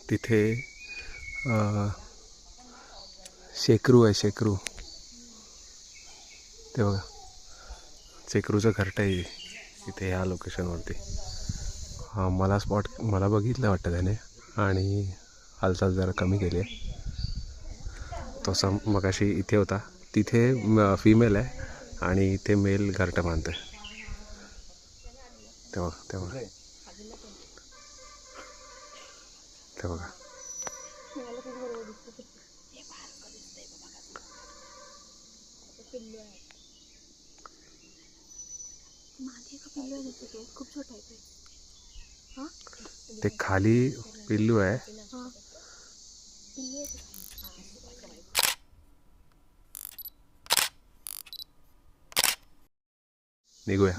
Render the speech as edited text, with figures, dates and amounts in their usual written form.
तिथे शेकरू आहे, शेकरू. ते बघा, शेकरूचं घरटं आहे इथे ह्या लोकेशनवरती. हां, मला बघितलं वाटतं त्याने आणि हालचाल जरा कमी केली आहे. तसं मगाशी इथे होता, तिथे फिमेल आहे आणि इथे मेल घरटं बांधतं आहे. तेव्हा तेव्हा ते बघा. ते खाली पिल्लू आहे. निघूया.